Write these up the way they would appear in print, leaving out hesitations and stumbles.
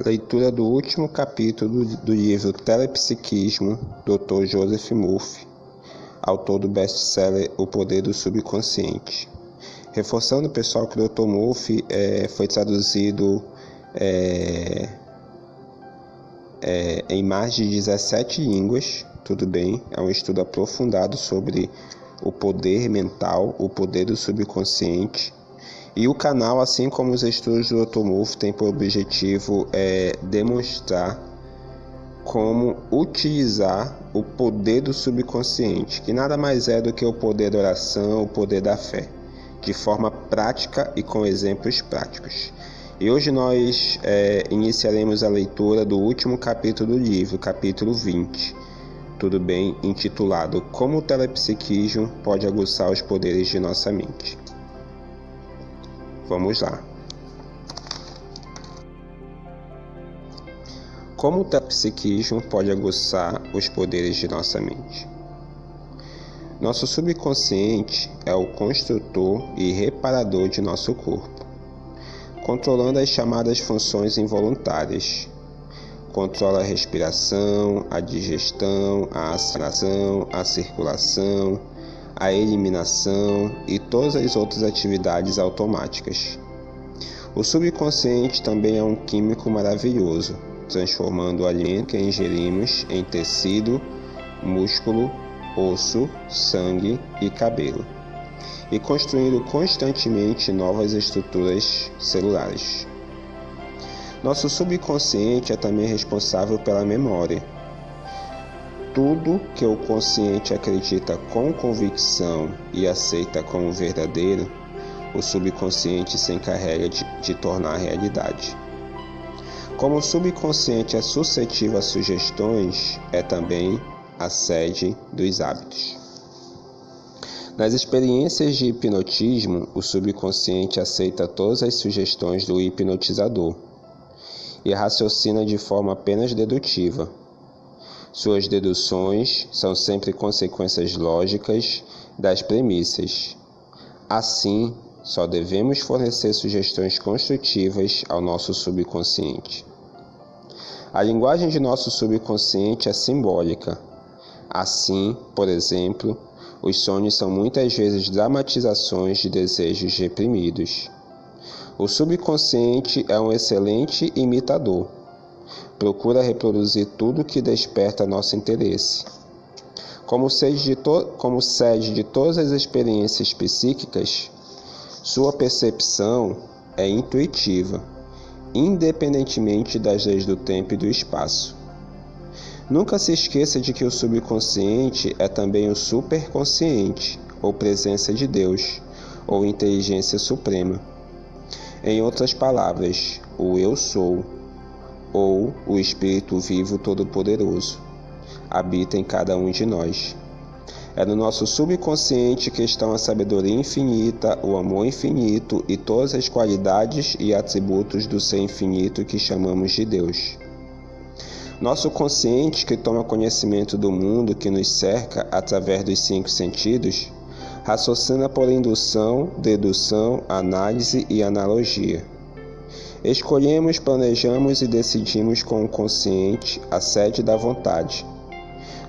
Leitura do último capítulo do livro Telepsiquismo, Dr. Joseph Murphy, autor do best-seller O Poder do Subconsciente. Reforçando, pessoal, que o Dr. Murphy foi traduzido em mais de 17 línguas, tudo bem? É um estudo aprofundado sobre o poder mental, o poder do subconsciente. E o canal, assim como os estudos do Dr. Murphy, tem por objetivo demonstrar como utilizar o poder do subconsciente, que nada mais é do que o poder da oração, o poder da fé, de forma prática e com exemplos práticos. E hoje nós iniciaremos a leitura do último capítulo do livro, capítulo 20, tudo bem? Intitulado Como o Telepsiquismo pode aguçar os poderes de nossa mente. Vamos lá. Como o telepsiquismo pode aguçar os poderes de nossa mente? Nosso subconsciente é o construtor e reparador de nosso corpo, controlando as chamadas funções involuntárias. Controla a respiração, a digestão, a assimilação, a circulação, a eliminação e todas as outras atividades automáticas. O subconsciente também é um químico maravilhoso, transformando o alimento que ingerimos em tecido, músculo, osso, sangue e cabelo, e construindo constantemente novas estruturas celulares. Nosso subconsciente é também responsável pela memória. Tudo que o consciente acredita com convicção e aceita como verdadeiro, o subconsciente se encarrega de tornar realidade. Como o subconsciente é suscetível a sugestões, é também a sede dos hábitos. Nas experiências de hipnotismo, o subconsciente aceita todas as sugestões do hipnotizador e raciocina de forma apenas dedutiva. Suas deduções são sempre consequências lógicas das premissas. Assim, só devemos fornecer sugestões construtivas ao nosso subconsciente. A linguagem de nosso subconsciente é simbólica. Assim, por exemplo, os sonhos são muitas vezes dramatizações de desejos reprimidos. O subconsciente é um excelente imitador. Procura reproduzir tudo que desperta nosso interesse. Como sede de todas as experiências psíquicas, sua percepção é intuitiva, independentemente das leis do tempo e do espaço. Nunca se esqueça de que o subconsciente é também o superconsciente, ou presença de Deus, ou inteligência suprema. Em outras palavras, o Eu Sou, ou o Espírito Vivo Todo-Poderoso, habita em cada um de nós. É no nosso subconsciente que estão a sabedoria infinita, o amor infinito e todas as qualidades e atributos do ser infinito que chamamos de Deus. Nosso consciente, que toma conhecimento do mundo que nos cerca através dos 5 sentidos, raciocina por indução, dedução, análise e analogia. Escolhemos, planejamos e decidimos com o consciente a sede da vontade.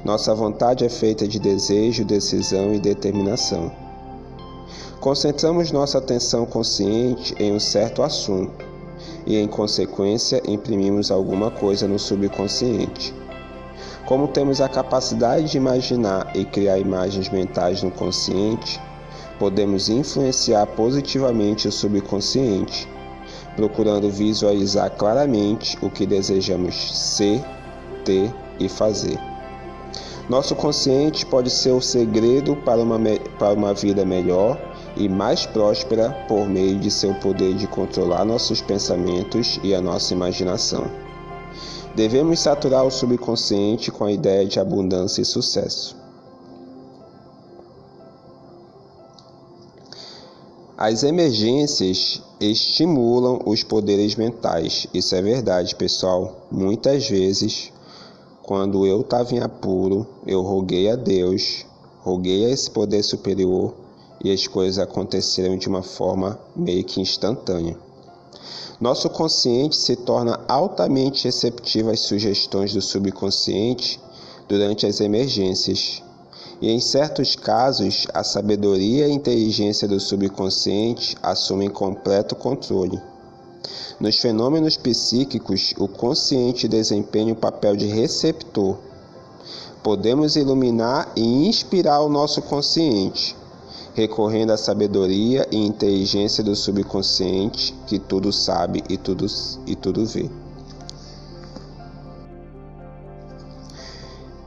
Nossa vontade é feita de desejo, decisão e determinação. Concentramos nossa atenção consciente em um certo assunto e, em consequência, imprimimos alguma coisa no subconsciente. Como temos a capacidade de imaginar e criar imagens mentais no consciente, podemos influenciar positivamente o subconsciente, procurando visualizar claramente o que desejamos ser, ter e fazer. Nosso consciente pode ser o segredo para uma vida melhor e mais próspera por meio de seu poder de controlar nossos pensamentos e a nossa imaginação. Devemos saturar o subconsciente com a ideia de abundância e sucesso. As emergências estimulam os poderes mentais. Isso é verdade, pessoal. Muitas vezes, quando eu estava em apuro, eu roguei a Deus, roguei a esse poder superior e as coisas aconteceram de uma forma meio que instantânea. Nosso consciente se torna altamente receptivo às sugestões do subconsciente durante as emergências. E em certos casos, a sabedoria e a inteligência do subconsciente assumem completo controle. Nos fenômenos psíquicos, o consciente desempenha o papel de receptor. Podemos iluminar e inspirar o nosso consciente, recorrendo à sabedoria e inteligência do subconsciente, que tudo sabe e tudo vê.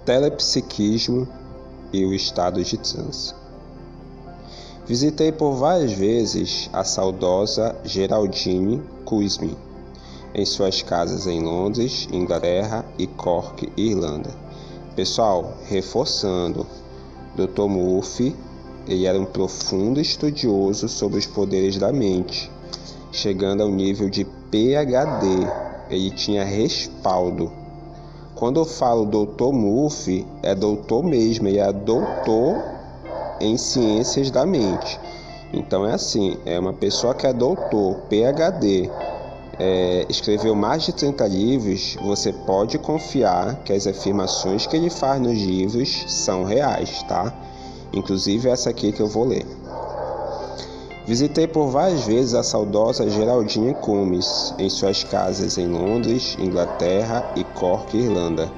Telepsiquismo e o estado de transe. Visitei por várias vezes a saudosa Geraldine Cusmin em suas casas em Londres, Inglaterra e Cork, Irlanda. Pessoal, reforçando, Dr. Murphy, ele era um profundo estudioso sobre os poderes da mente, chegando ao nível de PhD. Ele tinha respaldo. Quando eu falo Dr. Murphy, é doutor mesmo, ele é doutor em ciências da mente. Então é assim, é uma pessoa que é doutor, PhD, escreveu mais de 30 livros, você pode confiar que as afirmações que ele faz nos livros são reais, tá? Inclusive essa aqui que eu vou ler. Visitei por várias vezes a saudosa Geraldine Cummins em suas casas em Londres, Inglaterra e Cork, Irlanda.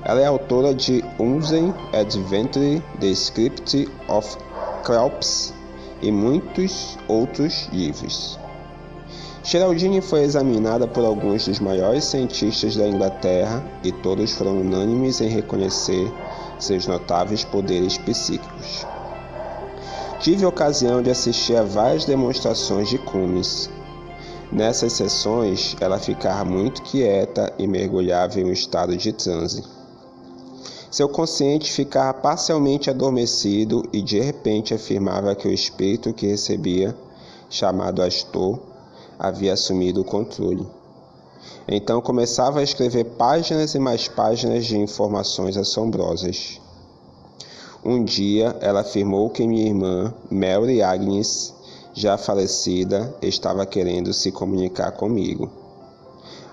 Ela é autora de Unseen Adventure, The Script of Kelps e muitos outros livros. Geraldine foi examinada por alguns dos maiores cientistas da Inglaterra e todos foram unânimes em reconhecer seus notáveis poderes psíquicos. Tive a ocasião de assistir a várias demonstrações de Cummins. Nessas sessões, ela ficava muito quieta e mergulhava em um estado de transe. Seu consciente ficava parcialmente adormecido e de repente afirmava que o espírito que recebia, chamado Astor, havia assumido o controle. Então começava a escrever páginas e mais páginas de informações assombrosas. Um dia, ela afirmou que minha irmã, Mary Agnes, já falecida, estava querendo se comunicar comigo.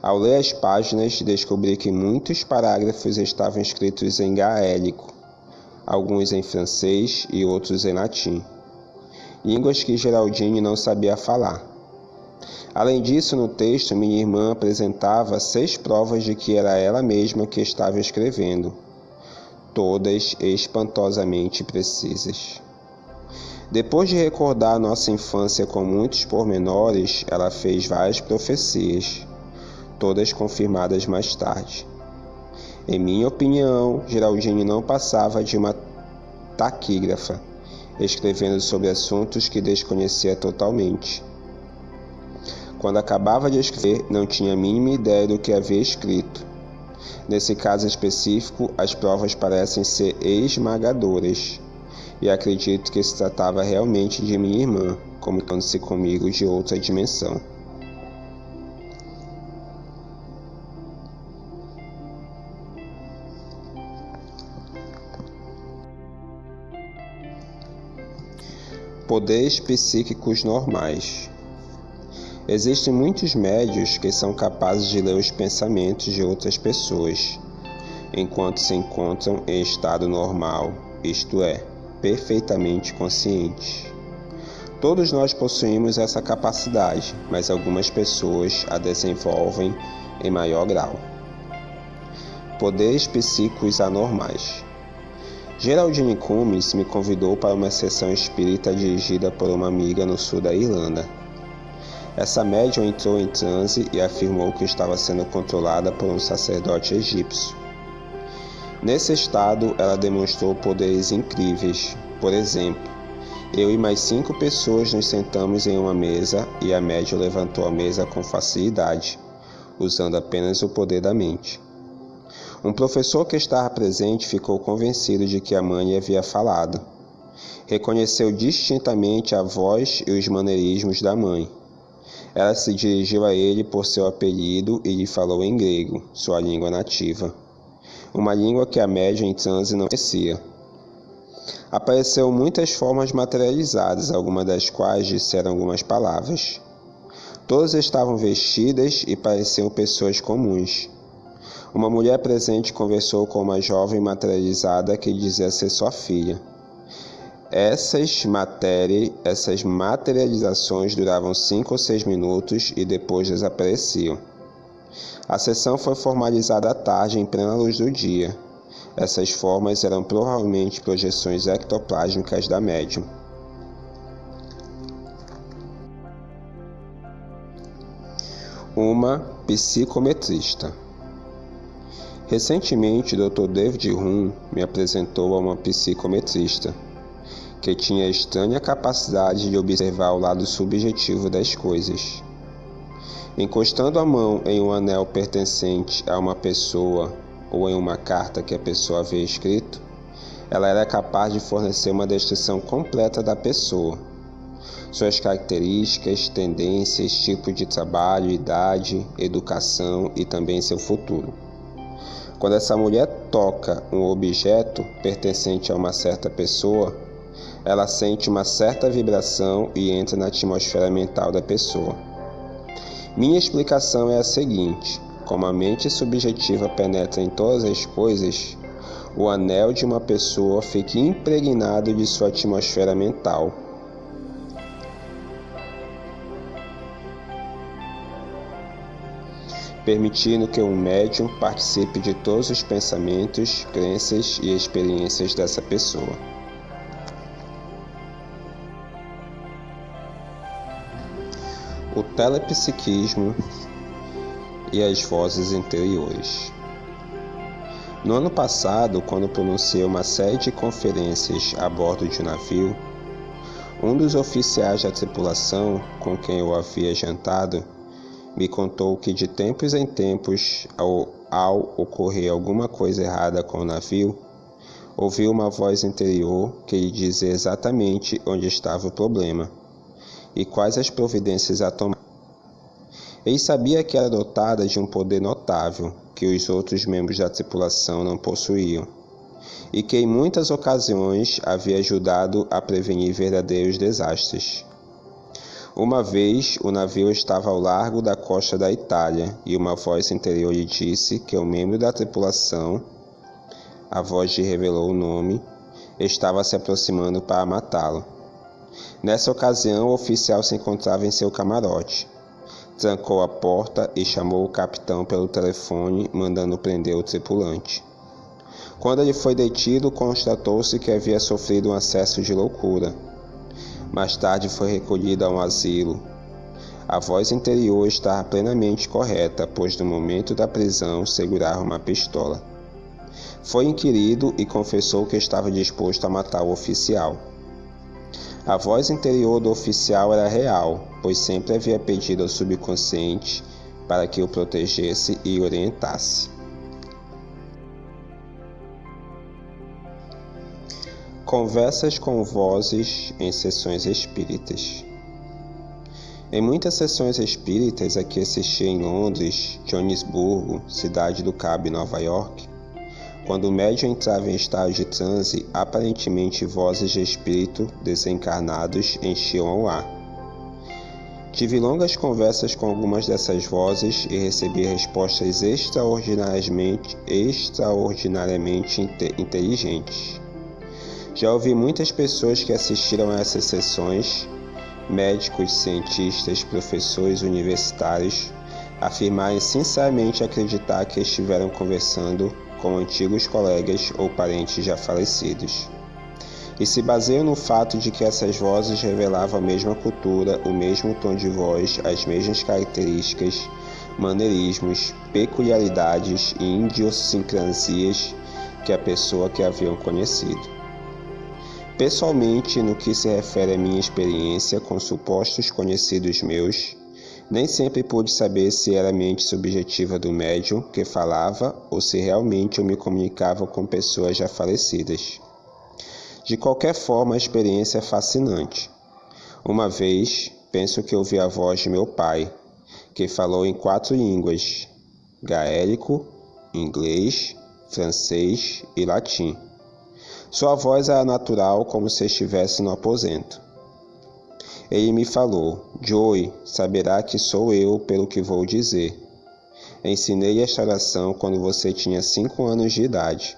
Ao ler as páginas, descobri que muitos parágrafos estavam escritos em gaélico, alguns em francês e outros em latim, línguas que Geraldine não sabia falar. Além disso, no texto, minha irmã apresentava 6 provas de que era ela mesma que estava escrevendo, todas espantosamente precisas. Depois de recordar nossa infância com muitos pormenores, ela fez várias profecias, todas confirmadas mais tarde. Em minha opinião, Geraldine não passava de uma taquígrafa, escrevendo sobre assuntos que desconhecia totalmente. Quando acabava de escrever, não tinha a mínima ideia do que havia escrito. Nesse caso específico, as provas parecem ser esmagadoras, e acredito que se tratava realmente de minha irmã, comunicando-se comigo de outra dimensão. Poderes psíquicos normais. Existem muitos médiuns que são capazes de ler os pensamentos de outras pessoas, enquanto se encontram em estado normal, isto é, perfeitamente conscientes. Todos nós possuímos essa capacidade, mas algumas pessoas a desenvolvem em maior grau. Poderes psíquicos anormais. Geraldine Cummins me convidou para uma sessão espírita dirigida por uma amiga no sul da Irlanda. Essa médium entrou em transe e afirmou que estava sendo controlada por um sacerdote egípcio. Nesse estado, ela demonstrou poderes incríveis. Por exemplo, eu e mais 5 pessoas nos sentamos em uma mesa e a médium levantou a mesa com facilidade, usando apenas o poder da mente. Um professor que estava presente ficou convencido de que a mãe havia falado. Reconheceu distintamente a voz e os maneirismos da mãe. Ela se dirigiu a ele por seu apelido e lhe falou em grego, sua língua nativa, uma língua que a médium em transe não conhecia. Apareceram muitas formas materializadas, algumas das quais disseram algumas palavras. Todas estavam vestidas e pareciam pessoas comuns. Uma mulher presente conversou com uma jovem materializada que dizia ser sua filha. Essas materializações duravam 5 ou 6 minutos e depois desapareciam. A sessão foi formalizada à tarde, em plena luz do dia. Essas formas eram provavelmente projeções ectoplásmicas da médium. Uma psicometrista. Recentemente, o Dr. David Hume me apresentou a uma psicometrista, que tinha a estranha capacidade de observar o lado subjetivo das coisas. Encostando a mão em um anel pertencente a uma pessoa ou em uma carta que a pessoa havia escrito, ela era capaz de fornecer uma descrição completa da pessoa, suas características, tendências, tipo de trabalho, idade, educação e também seu futuro. Quando essa mulher toca um objeto pertencente a uma certa pessoa, ela sente uma certa vibração e entra na atmosfera mental da pessoa. Minha explicação é a seguinte: como a mente subjetiva penetra em todas as coisas, o anel de uma pessoa fica impregnado de sua atmosfera mental. Permitindo que um médium participe de todos os pensamentos, crenças e experiências dessa pessoa. O telepsiquismo e as vozes interiores. No ano passado, quando pronunciei uma série de conferências a bordo de um navio, um dos oficiais da tripulação com quem eu havia jantado me contou que de tempos em tempos, ao ocorrer alguma coisa errada com o navio, ouviu uma voz interior que lhe dizia exatamente onde estava o problema e quais as providências a tomar. Ele sabia que era dotada de um poder notável que os outros membros da tripulação não possuíam e que em muitas ocasiões havia ajudado a prevenir verdadeiros desastres. Uma vez, o navio estava ao largo da costa da Itália e uma voz interior lhe disse que um membro da tripulação, a voz lhe revelou o nome, estava se aproximando para matá-lo. Nessa ocasião, o oficial se encontrava em seu camarote. Trancou a porta e chamou o capitão pelo telefone, mandando prender o tripulante. Quando ele foi detido, constatou-se que havia sofrido um acesso de loucura. Mais tarde foi recolhido a um asilo. A voz interior estava plenamente correta, pois no momento da prisão segurava uma pistola. Foi inquirido e confessou que estava disposto a matar o oficial. A voz interior do oficial era real, pois sempre havia pedido ao subconsciente para que o protegesse e orientasse. Conversas com vozes em sessões espíritas. Em muitas sessões espíritas a que assisti em Londres, Joanesburgo, Cidade do Cabo e Nova York, quando o médium entrava em estado de transe, aparentemente vozes de espírito desencarnados enchiam o ar. Tive longas conversas com algumas dessas vozes e recebi respostas extraordinariamente inteligentes. Já ouvi muitas pessoas que assistiram a essas sessões, médicos, cientistas, professores universitários, afirmarem sinceramente acreditar que estiveram conversando com antigos colegas ou parentes já falecidos. E se baseiam no fato de que essas vozes revelavam a mesma cultura, o mesmo tom de voz, as mesmas características, maneirismos, peculiaridades e idiosincrasias que a pessoa que haviam conhecido. Pessoalmente, no que se refere à minha experiência com supostos conhecidos meus, nem sempre pude saber se era a mente subjetiva do médium que falava ou se realmente eu me comunicava com pessoas já falecidas. De qualquer forma, a experiência é fascinante. Uma vez, penso que ouvi a voz de meu pai, que falou em 4 línguas: gaélico, inglês, francês e latim. Sua voz era natural, como se estivesse no aposento. Ele me falou: Joey, saberá que sou eu pelo que vou dizer. Ensinei esta oração quando você tinha 5 anos de idade.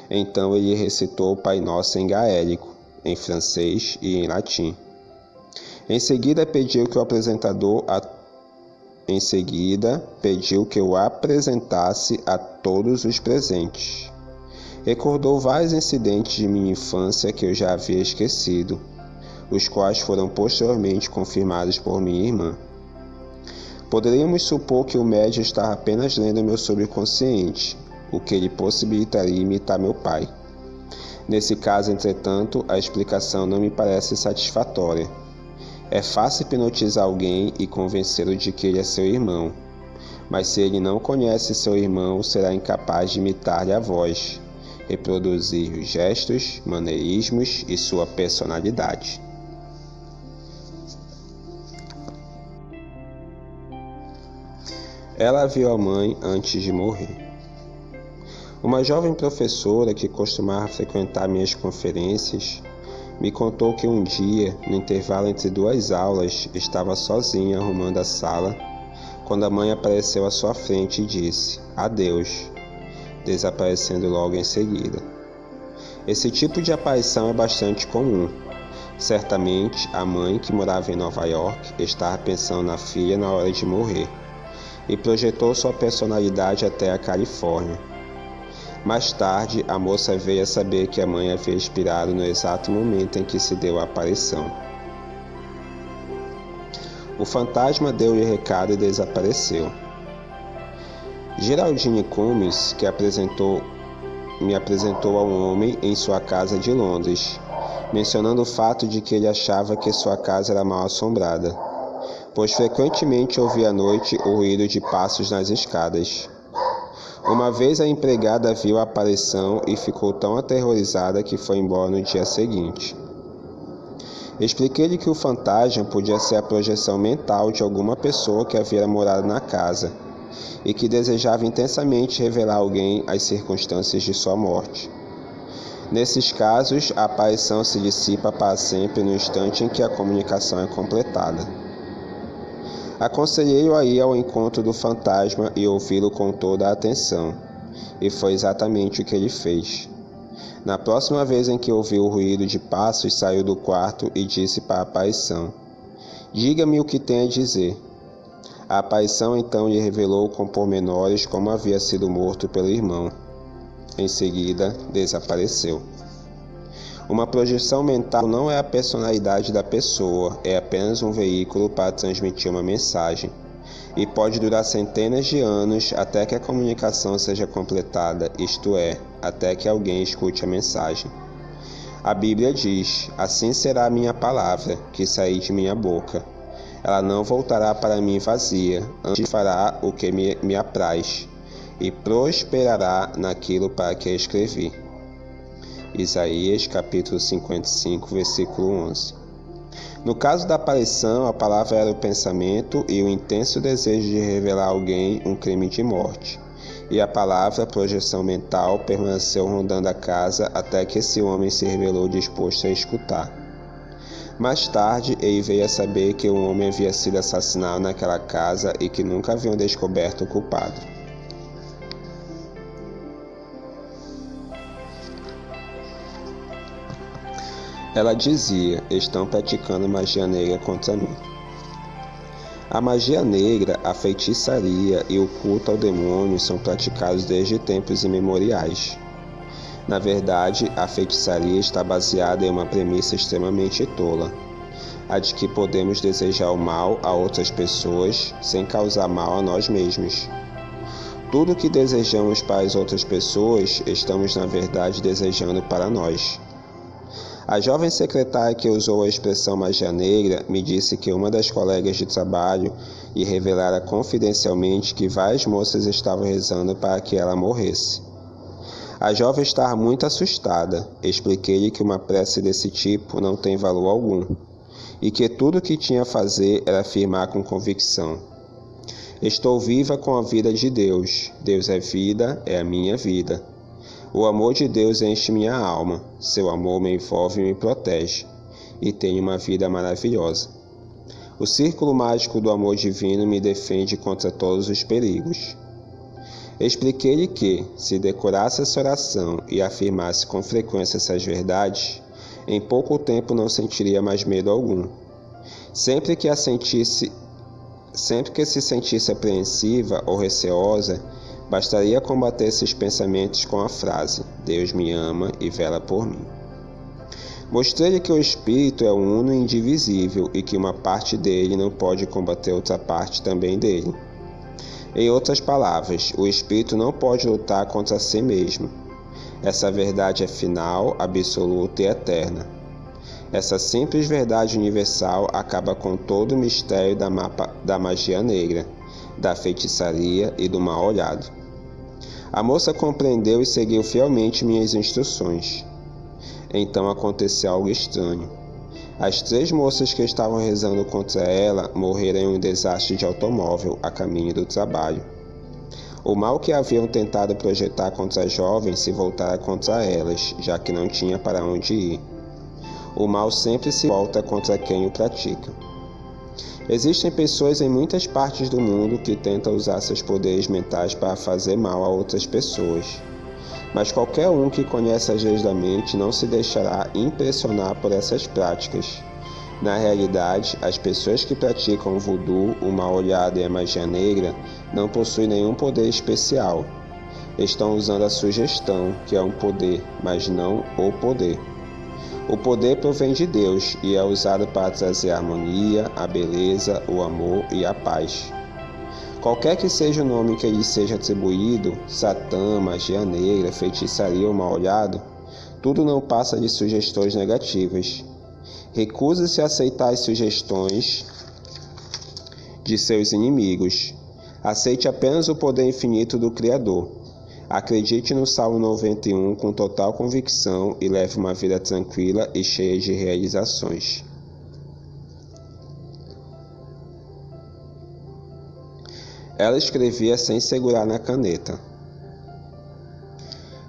Então ele recitou o Pai Nosso em gaélico, em francês e em latim. Em seguida pediu que eu apresentasse a todos os presentes. Recordou vários incidentes de minha infância que eu já havia esquecido, os quais foram posteriormente confirmados por minha irmã. Poderíamos supor que o médium estava apenas lendo meu subconsciente, o que lhe possibilitaria imitar meu pai. Nesse caso, entretanto, a explicação não me parece satisfatória. É fácil hipnotizar alguém e convencê-lo de que ele é seu irmão, mas se ele não conhece seu irmão, será incapaz de imitar-lhe a voz, reproduzir os gestos, maneirismos e sua personalidade. Ela viu a mãe antes de morrer. Uma jovem professora que costumava frequentar minhas conferências me contou que um dia, no intervalo entre 2 aulas, estava sozinha arrumando a sala, quando a mãe apareceu à sua frente e disse: "Adeus", desaparecendo logo em seguida. Esse tipo de aparição é bastante comum. Certamente, a mãe, que morava em Nova York, estava pensando na filha na hora de morrer, e projetou sua personalidade até a Califórnia. Mais tarde, a moça veio a saber que a mãe havia expirado no exato momento em que se deu a aparição. O fantasma deu-lhe recado e desapareceu. Geraldine Cummins, me apresentou a um homem em sua casa de Londres, mencionando o fato de que ele achava que sua casa era mal assombrada, pois frequentemente ouvia à noite o ruído de passos nas escadas. Uma vez a empregada viu a aparição e ficou tão aterrorizada que foi embora no dia seguinte. Expliquei-lhe que o fantasma podia ser a projeção mental de alguma pessoa que havia morado na casa e que desejava intensamente revelar a alguém as circunstâncias de sua morte. Nesses casos, a aparição se dissipa para sempre no instante em que a comunicação é completada. Aconselhei-o a ir ao encontro do fantasma e ouvi-lo com toda a atenção, e foi exatamente o que ele fez. Na próxima vez em que ouviu o ruído de passos, saiu do quarto e disse para a aparição: "Diga-me o que tem a dizer." A aparição então lhe revelou com pormenores como havia sido morto pelo irmão. Em seguida, desapareceu. Uma projeção mental não é a personalidade da pessoa, é apenas um veículo para transmitir uma mensagem, e pode durar centenas de anos até que a comunicação seja completada, isto é, até que alguém escute a mensagem. A Bíblia diz: "Assim será a minha palavra, que sair de minha boca. Ela não voltará para mim vazia, antes fará o que me apraz, e prosperará naquilo para que escrevi." Isaías capítulo 55, versículo 11. No caso da aparição, a palavra era o pensamento e o intenso desejo de revelar a alguém um crime de morte, e a palavra projeção mental permaneceu rondando a casa até que esse homem se revelou disposto a escutar. Mais tarde, ele veio a saber que um homem havia sido assassinado naquela casa e que nunca haviam descoberto o culpado. Ela dizia: "Estão praticando magia negra contra mim." A magia negra, a feitiçaria e o culto ao demônio são praticados desde tempos imemoriais. Na verdade, a feitiçaria está baseada em uma premissa extremamente tola, a de que podemos desejar o mal a outras pessoas sem causar mal a nós mesmos. Tudo o que desejamos para as outras pessoas, estamos na verdade desejando para nós. A jovem secretária que usou a expressão magia negra me disse que uma das colegas de trabalho lhe revelara confidencialmente que várias moças estavam rezando para que ela morresse. A jovem estava muito assustada. Expliquei-lhe que uma prece desse tipo não tem valor algum, e que tudo o que tinha a fazer era afirmar com convicção: "Estou viva com a vida de Deus. Deus é vida, é a minha vida. O amor de Deus enche minha alma. Seu amor me envolve e me protege. e tenho uma vida maravilhosa. O círculo mágico do amor divino me defende contra todos os perigos. Expliquei-lhe que, se decorasse essa oração e afirmasse com frequência essas verdades, em pouco tempo não sentiria mais medo algum. Sempre que se sentisse apreensiva ou receosa, bastaria combater esses pensamentos com a frase: Deus me ama e vela por mim. Mostrei-lhe que o espírito é uno e indivisível e que uma parte dele não pode combater outra parte também dele. Em outras palavras, o espírito não pode lutar contra si mesmo. Essa verdade é final, absoluta e eterna. Essa simples verdade universal acaba com todo o mistério da magia negra, da feitiçaria e do mal olhado. A moça compreendeu e seguiu fielmente minhas instruções. Então aconteceu algo estranho. As 3 moças que estavam rezando contra ela morreram em um desastre de automóvel a caminho do trabalho. O mal que haviam tentado projetar contra a jovem se voltara contra elas, já que não tinha para onde ir. O mal sempre se volta contra quem o pratica. Existem pessoas em muitas partes do mundo que tentam usar seus poderes mentais para fazer mal a outras pessoas. Mas qualquer um que conhece as leis da mente não se deixará impressionar por essas práticas. Na realidade, as pessoas que praticam o voodoo, o mal-olhado e a magia negra não possuem nenhum poder especial. Estão usando a sugestão, que é um poder, mas não o poder. O poder provém de Deus e é usado para trazer a harmonia, a beleza, o amor e a paz. Qualquer que seja o nome que lhe seja atribuído, Satã, magia negra, feitiçaria ou mal-olhado, tudo não passa de sugestões negativas. Recusa-se a aceitar as sugestões de seus inimigos. Aceite apenas o poder infinito do Criador. Acredite no Salmo 91 com total convicção e leve uma vida tranquila e cheia de realizações. Ela escrevia sem segurar na caneta.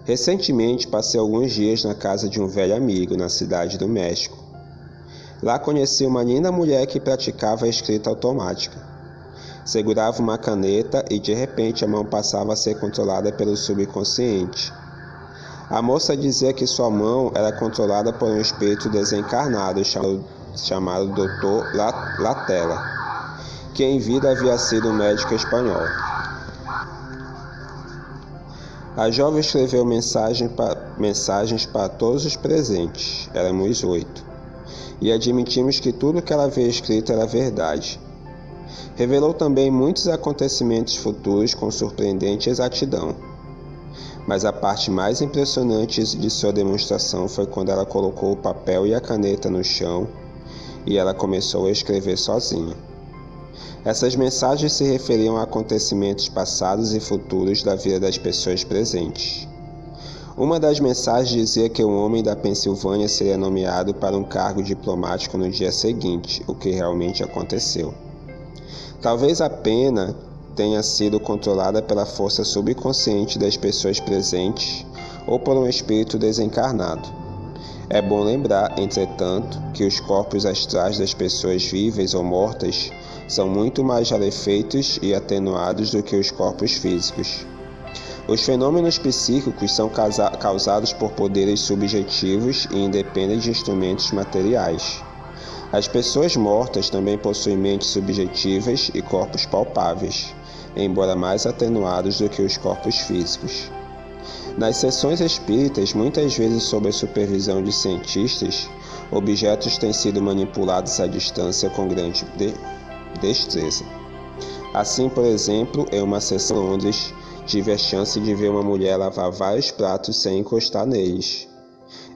Recentemente passei alguns dias na casa de um velho amigo na cidade do México. Lá conheci uma linda mulher que praticava a escrita automática. Segurava uma caneta e de repente a mão passava a ser controlada pelo subconsciente. A moça dizia que sua mão era controlada por um espírito desencarnado chamado Dr. Latela, que em vida havia sido um médico espanhol. A jovem escreveu mensagens para todos os presentes, éramos 8, e admitimos que tudo que ela havia escrito era verdade. Revelou também muitos acontecimentos futuros com surpreendente exatidão. Mas a parte mais impressionante de sua demonstração foi quando ela colocou o papel e a caneta no chão e ela começou a escrever sozinha. Essas mensagens se referiam a acontecimentos passados e futuros da vida das pessoas presentes. Uma das mensagens dizia que um homem da Pensilvânia seria nomeado para um cargo diplomático no dia seguinte, o que realmente aconteceu. Talvez a pena tenha sido controlada pela força subconsciente das pessoas presentes ou por um espírito desencarnado. É bom lembrar, entretanto, que os corpos astrais das pessoas vivas ou mortas são muito mais rarefeitos e atenuados do que os corpos físicos. Os fenômenos psíquicos são causados por poderes subjetivos e independem de instrumentos materiais. As pessoas mortas também possuem mentes subjetivas e corpos palpáveis, embora mais atenuados do que os corpos físicos. Nas sessões espíritas, muitas vezes sob a supervisão de cientistas, objetos têm sido manipulados à distância com grande destreza. Assim, por exemplo, em uma sessão em Londres, tive a chance de ver uma mulher lavar vários pratos sem encostar neles.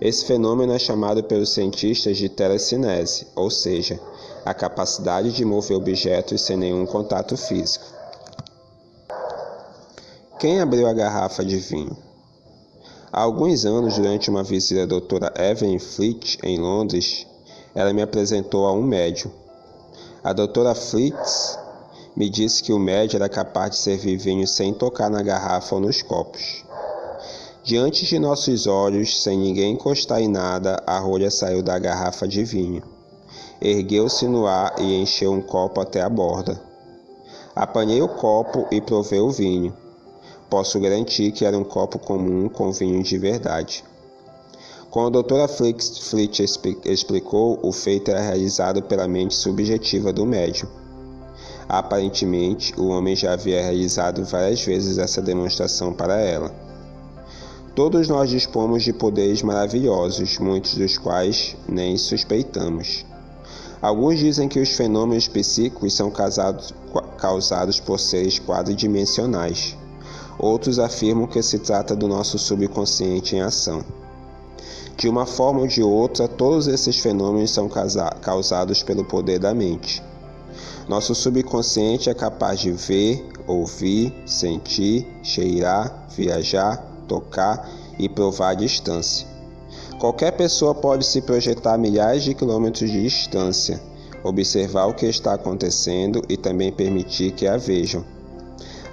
Esse fenômeno é chamado pelos cientistas de telecinese, ou seja, a capacidade de mover objetos sem nenhum contato físico. Quem abriu a garrafa de vinho? Há alguns anos, durante uma visita da doutora Evelyn Fleet em Londres, ela me apresentou a um médium. A doutora Fleet me disse que o médium era capaz de servir vinho sem tocar na garrafa ou nos copos. Diante de nossos olhos, sem ninguém encostar em nada, a rolha saiu da garrafa de vinho. Ergueu-se no ar e encheu um copo até a borda. Apanhei o copo e provei o vinho. Posso garantir que era um copo comum com vinho de verdade. Como a doutora Flitt explicou, o feito era realizado pela mente subjetiva do médium. Aparentemente, o homem já havia realizado várias vezes essa demonstração para ela. Todos nós dispomos de poderes maravilhosos, muitos dos quais nem suspeitamos. Alguns dizem que os fenômenos psíquicos são causados por seres quadridimensionais. Outros afirmam que se trata do nosso subconsciente em ação. De uma forma ou de outra, todos esses fenômenos são causados pelo poder da mente. Nosso subconsciente é capaz de ver, ouvir, sentir, cheirar, viajar, tocar e provar a distância. Qualquer pessoa pode se projetar a milhares de quilômetros de distância, observar o que está acontecendo e também permitir que a vejam.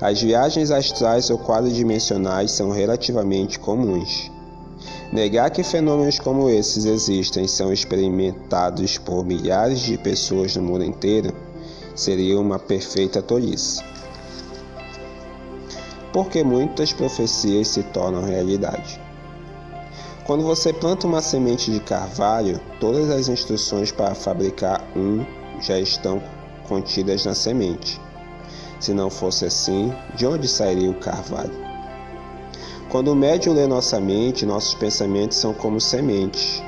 As viagens astrais ou quadridimensionais são relativamente comuns. Negar que fenômenos como esses existem e são experimentados por milhares de pessoas no mundo inteiro seria uma perfeita tolice. Porque muitas profecias se tornam realidade. Quando você planta uma semente de carvalho, todas as instruções para fabricar já estão contidas na semente. Se não fosse assim, de onde sairia o carvalho? Quando o médium lê nossa mente, nossos pensamentos são como sementes.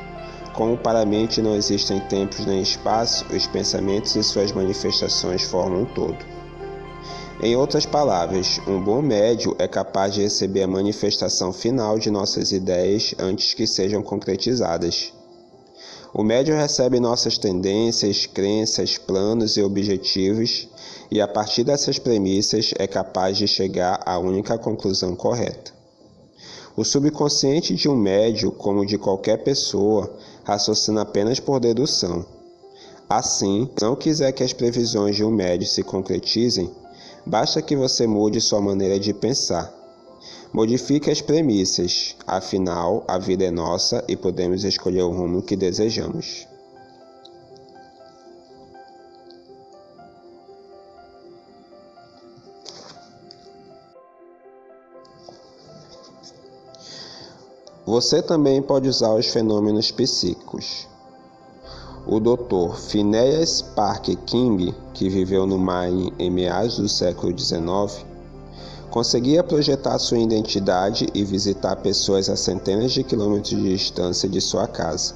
Como para a mente não existem tempos nem espaço, os pensamentos e suas manifestações formam um todo. Em outras palavras, um bom médium é capaz de receber a manifestação final de nossas ideias antes que sejam concretizadas. O médium recebe nossas tendências, crenças, planos e objetivos e, a partir dessas premissas, é capaz de chegar à única conclusão correta. O subconsciente de um médium, como de qualquer pessoa, raciocina apenas por dedução. Assim, se não quiser que as previsões de um médium se concretizem, basta que você mude sua maneira de pensar. Modifique as premissas, afinal, a vida é nossa e podemos escolher o rumo que desejamos. Você também pode usar os fenômenos psíquicos. O Dr. Phineas Parker King, que viveu no Maine em meados do século XIX, conseguia projetar sua identidade e visitar pessoas a centenas de quilômetros de distância de sua casa.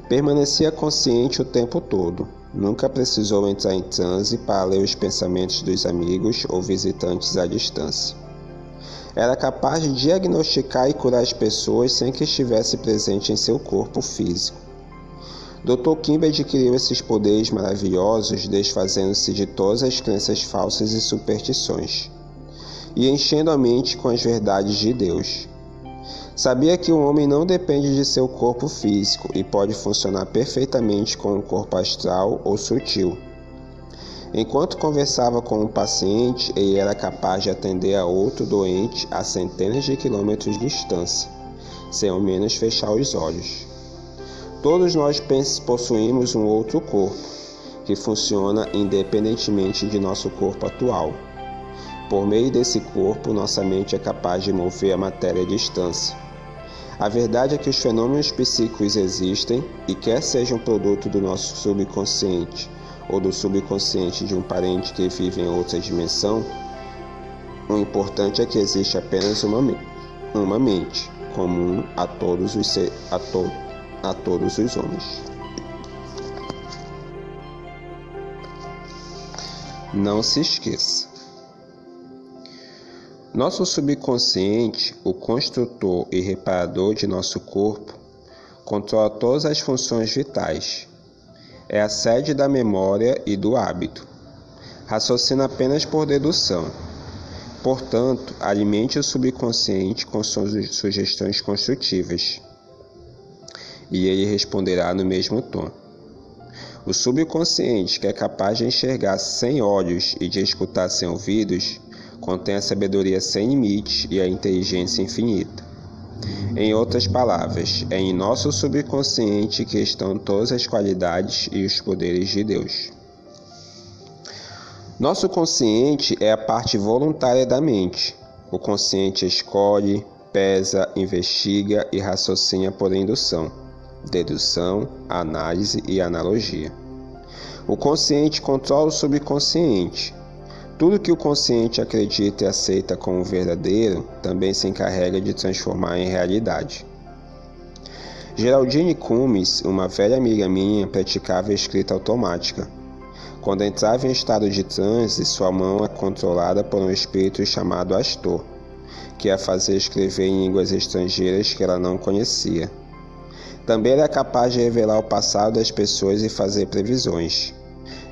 Permanecia consciente o tempo todo, nunca precisou entrar em transe para ler os pensamentos dos amigos ou visitantes à distância. Era capaz de diagnosticar e curar as pessoas sem que estivesse presente em seu corpo físico. Dr. King adquiriu esses poderes maravilhosos desfazendo-se de todas as crenças falsas e superstições, e enchendo a mente com as verdades de Deus. Sabia que o homem não depende de seu corpo físico e pode funcionar perfeitamente com um corpo astral ou sutil. Enquanto conversava com um paciente, ele era capaz de atender a outro doente a centenas de quilômetros de distância, sem ao menos fechar os olhos. Todos nós possuímos um outro corpo, que funciona independentemente de nosso corpo atual. Por meio desse corpo, nossa mente é capaz de mover a matéria à distância. A verdade é que os fenômenos psíquicos existem e quer sejam produto do nosso subconsciente ou do subconsciente de um parente que vive em outra dimensão, o importante é que existe apenas uma mente comum a todos os homens. Não se esqueça. Nosso subconsciente, o construtor e reparador de nosso corpo, controla todas as funções vitais. É a sede da memória e do hábito. Raciocina apenas por dedução. Portanto, alimente o subconsciente com sugestões construtivas, e ele responderá no mesmo tom. O subconsciente, que é capaz de enxergar sem olhos e de escutar sem ouvidos, contém a sabedoria sem limite e a inteligência infinita. Em outras palavras, é em nosso subconsciente que estão todas as qualidades e os poderes de Deus. Nosso consciente é a parte voluntária da mente. O consciente escolhe, pesa, investiga e raciocina por indução, dedução, análise e analogia. O consciente controla o subconsciente. Tudo que o consciente acredita e aceita como verdadeiro também se encarrega de transformar em realidade. Geraldine Cummins, uma velha amiga minha, praticava escrita automática. Quando entrava em estado de transe, sua mão era controlada por um espírito chamado Astor, que a fazia escrever em línguas estrangeiras que ela não conhecia. Também era capaz de revelar o passado das pessoas e fazer previsões.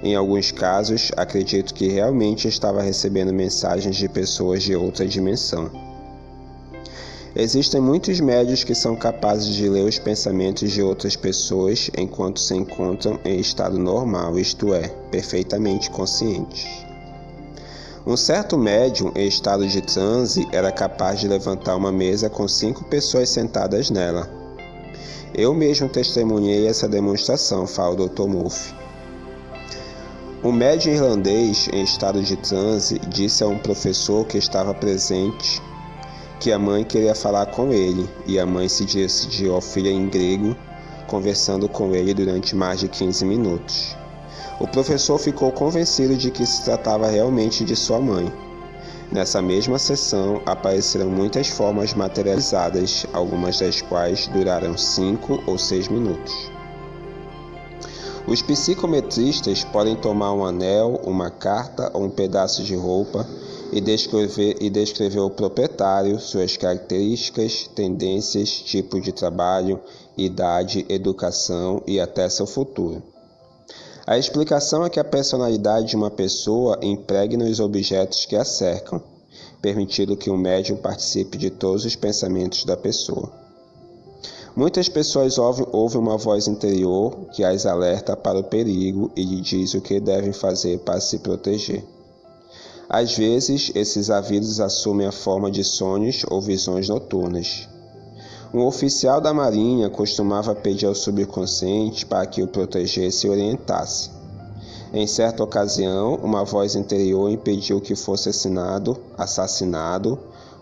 Em alguns casos, acredito que realmente estava recebendo mensagens de pessoas de outra dimensão. Existem muitos médiuns que são capazes de ler os pensamentos de outras pessoas enquanto se encontram em estado normal, isto é, perfeitamente conscientes. Um certo médium em estado de transe era capaz de levantar uma mesa com 5 pessoas sentadas nela. Eu mesmo testemunhei essa demonstração, fala o Dr. Murphy. Um médium irlandês em estado de transe disse a um professor que estava presente que a mãe queria falar com ele, e a mãe se dirigiu ao filho em grego, conversando com ele durante mais de 15 minutos. O professor ficou convencido de que se tratava realmente de sua mãe. Nessa mesma sessão, apareceram muitas formas materializadas, algumas das quais duraram 5 ou 6 minutos. Os psicometristas podem tomar um anel, uma carta ou um pedaço de roupa e descrever o proprietário, suas características, tendências, tipo de trabalho, idade, educação e até seu futuro. A explicação é que a personalidade de uma pessoa impregna os objetos que a cercam, permitindo que o médium participe de todos os pensamentos da pessoa. Muitas pessoas ouvem uma voz interior que as alerta para o perigo e lhe diz o que devem fazer para se proteger. Às vezes, esses avisos assumem a forma de sonhos ou visões noturnas. Um oficial da Marinha costumava pedir ao subconsciente para que o protegesse e orientasse. Em certa ocasião, uma voz interior impediu que fosse assassinado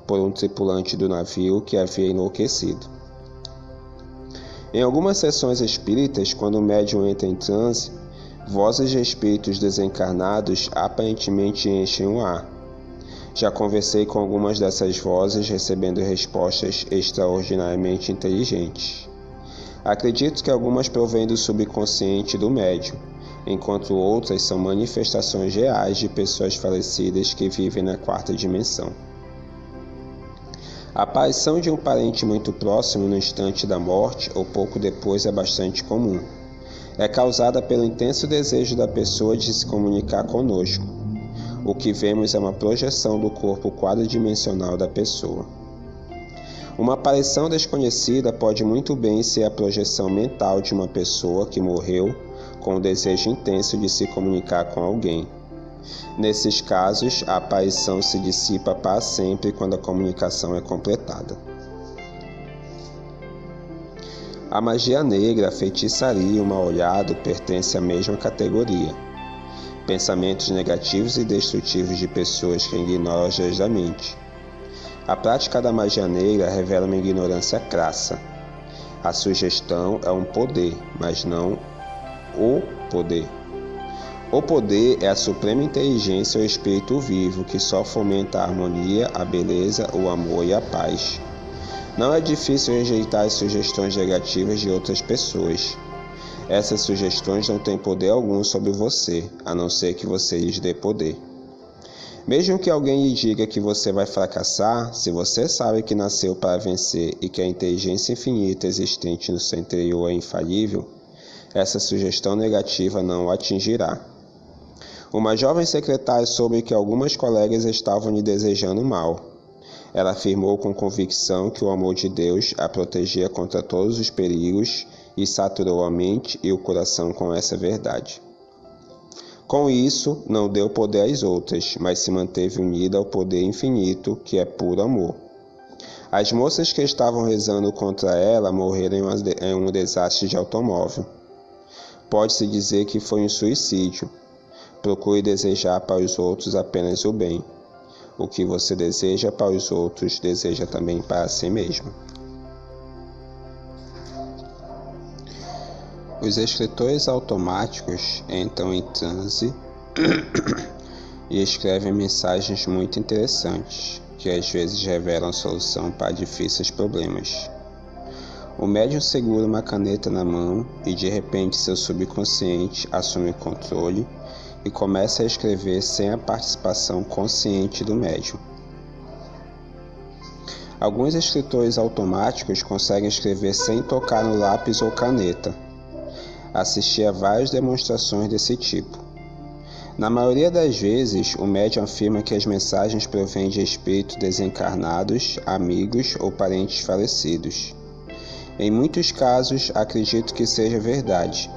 por um tripulante do navio que havia enlouquecido. Em algumas sessões espíritas, quando o médium entra em transe, vozes de espíritos desencarnados aparentemente enchem o ar. Já conversei com algumas dessas vozes, recebendo respostas extraordinariamente inteligentes. Acredito que algumas provêm do subconsciente do médium, enquanto outras são manifestações reais de pessoas falecidas que vivem na 4ª dimensão. A aparição de um parente muito próximo no instante da morte ou pouco depois é bastante comum. É causada pelo intenso desejo da pessoa de se comunicar conosco. O que vemos é uma projeção do corpo quadridimensional da pessoa. Uma aparição desconhecida pode muito bem ser a projeção mental de uma pessoa que morreu com o desejo intenso de se comunicar com alguém. Nesses casos, a aparição se dissipa para sempre quando a comunicação é completada. A magia negra, a feitiçaria e o mal-olhado pertencem à mesma categoria. Pensamentos negativos e destrutivos de pessoas que ignoram as leis da mente. A prática da magia negra revela uma ignorância crassa. A sugestão é um poder, mas não o poder. O poder é a suprema inteligência ou espírito vivo que só fomenta a harmonia, a beleza, o amor e a paz. Não é difícil rejeitar as sugestões negativas de outras pessoas. Essas sugestões não têm poder algum sobre você, a não ser que você lhes dê poder. Mesmo que alguém lhe diga que você vai fracassar, se você sabe que nasceu para vencer e que a inteligência infinita existente no seu interior é infalível, essa sugestão negativa não o atingirá. Uma jovem secretária soube que algumas colegas estavam lhe desejando mal. Ela afirmou com convicção que o amor de Deus a protegia contra todos os perigos e saturou a mente e o coração com essa verdade. Com isso, não deu poder às outras, mas se manteve unida ao poder infinito, que é puro amor. As moças que estavam rezando contra ela morreram em um desastre de automóvel. Pode-se dizer que foi um suicídio. Procure desejar para os outros apenas o bem. O que você deseja para os outros, deseja também para si mesmo. Os escritores automáticos entram em transe e escrevem mensagens muito interessantes, que às vezes revelam solução para difíceis problemas. O médium segura uma caneta na mão e de repente seu subconsciente assume o controle e começa a escrever sem a participação consciente do médium. Alguns escritores automáticos conseguem escrever sem tocar no lápis ou caneta. Assisti a várias demonstrações desse tipo. Na maioria das vezes, o médium afirma que as mensagens provêm de espíritos desencarnados, amigos ou parentes falecidos. Em muitos casos, acredito que seja verdade.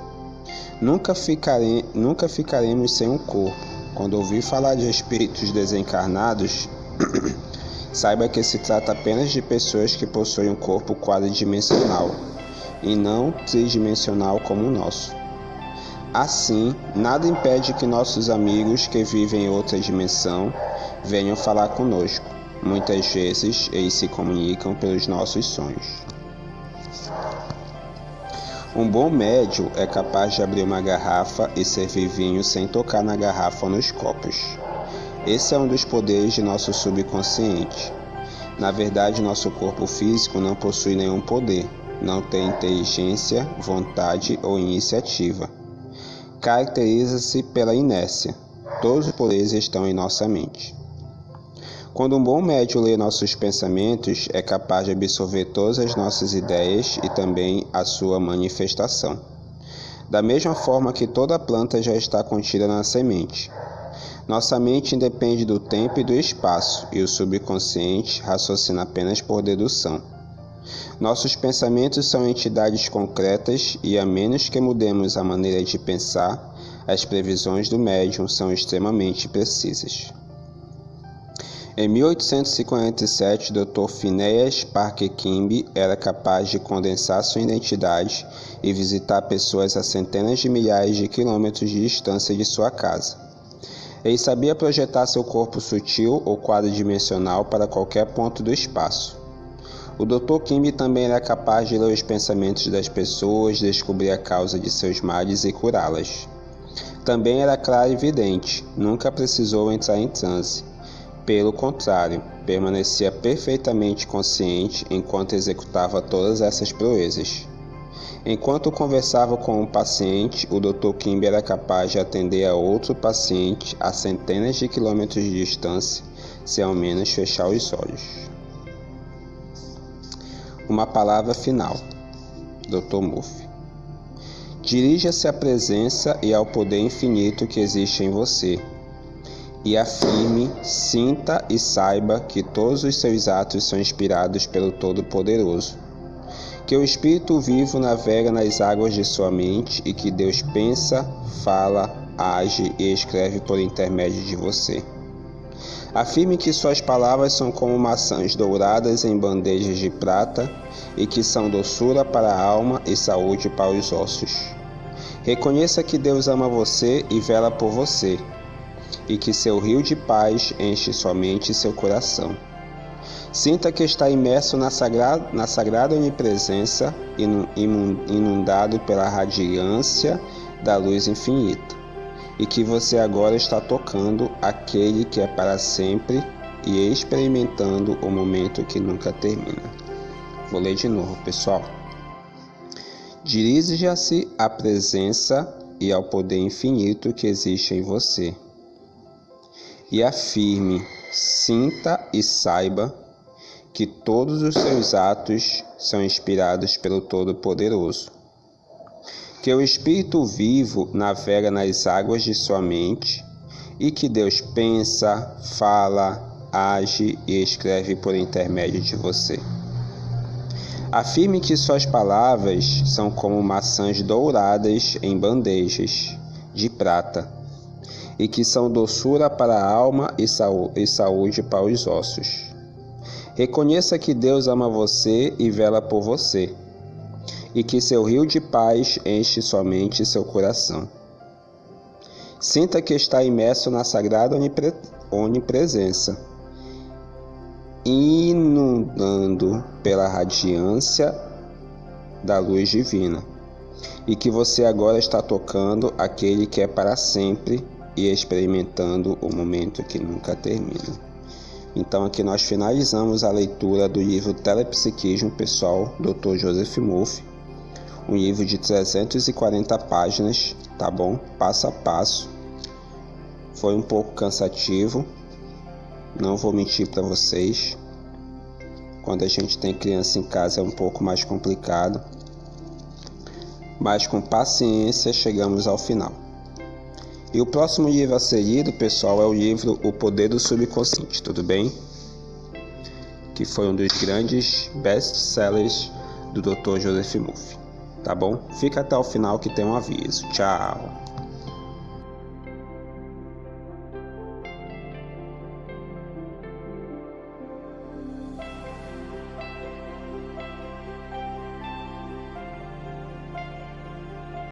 Nunca ficaremos sem um corpo. Quando ouvir falar de espíritos desencarnados, saiba que se trata apenas de pessoas que possuem um corpo quadridimensional e não tridimensional como o nosso. Assim, nada impede que nossos amigos que vivem em outra dimensão venham falar conosco. Muitas vezes, eles se comunicam pelos nossos sonhos. Um bom médium é capaz de abrir uma garrafa e servir vinho sem tocar na garrafa ou nos copos. Esse é um dos poderes de nosso subconsciente. Na verdade, nosso corpo físico não possui nenhum poder. Não tem inteligência, vontade ou iniciativa. Caracteriza-se pela inércia. Todos os poderes estão em nossa mente. Quando um bom médium lê nossos pensamentos, é capaz de absorver todas as nossas ideias e também a sua manifestação. Da mesma forma que toda planta já está contida na semente. Nossa mente independe do tempo e do espaço, e o subconsciente raciocina apenas por dedução. Nossos pensamentos são entidades concretas e, a menos que mudemos a maneira de pensar, as previsões do médium são extremamente precisas. Em 1847, Dr. Phineas Parker Kimby era capaz de condensar sua identidade e visitar pessoas a centenas de milhares de quilômetros de distância de sua casa. Ele sabia projetar seu corpo sutil ou quadridimensional para qualquer ponto do espaço. O Dr. Kimby também era capaz de ler os pensamentos das pessoas, descobrir a causa de seus males e curá-las. Também era clarividente, nunca precisou entrar em transe. Pelo contrário, permanecia perfeitamente consciente enquanto executava todas essas proezas. Enquanto conversava com um paciente, o Dr. Kimby era capaz de atender a outro paciente a centenas de quilômetros de distância, sem ao menos fechar os olhos. Uma palavra final. Dr. Murphy. Dirija-se à presença e ao poder infinito que existe em você. E afirme, sinta e saiba que todos os seus atos são inspirados pelo Todo-Poderoso. Que o Espírito vivo navega nas águas de sua mente e que Deus pensa, fala, age e escreve por intermédio de você. Afirme que suas palavras são como maçãs douradas em bandejas de prata e que são doçura para a alma e saúde para os ossos. Reconheça que Deus ama você e vela por você, e que seu rio de paz enche sua mente e seu coração. Sinta que está imerso na sagrada onipresença, inundado pela radiância da luz infinita, e que você agora está tocando aquele que é para sempre e experimentando o momento que nunca termina. Vou ler de novo, pessoal. Dirija-se à presença e ao poder infinito que existe em você. E afirme, sinta e saiba que todos os seus atos são inspirados pelo Todo-Poderoso. Que o Espírito vivo navega nas águas de sua mente e que Deus pensa, fala, age e escreve por intermédio de você. Afirme que suas palavras são como maçãs douradas em bandejas de prata e que são doçura para a alma e saúde para os ossos. Reconheça que Deus ama você e vela por você, e que seu rio de paz enche somente seu coração. Sinta que está imerso na sagrada onipresença, inundando pela radiância da luz divina, e que você agora está tocando aquele que é para sempre e experimentando o momento que nunca termina. Então aqui nós finalizamos a leitura do livro Telepsiquismo Pessoal, Dr. Joseph Murphy, um livro de 340 páginas, tá bom? Passo a passo. Foi um pouco cansativo, não vou mentir para vocês. Quando a gente tem criança em casa é um pouco mais complicado, mas com paciência chegamos ao final. E o próximo livro a ser lido, pessoal, é o livro O Poder do Subconsciente, tudo bem? Que foi um dos grandes best-sellers do Dr. Joseph Murphy, tá bom? Fica até o final que tem um aviso. Tchau!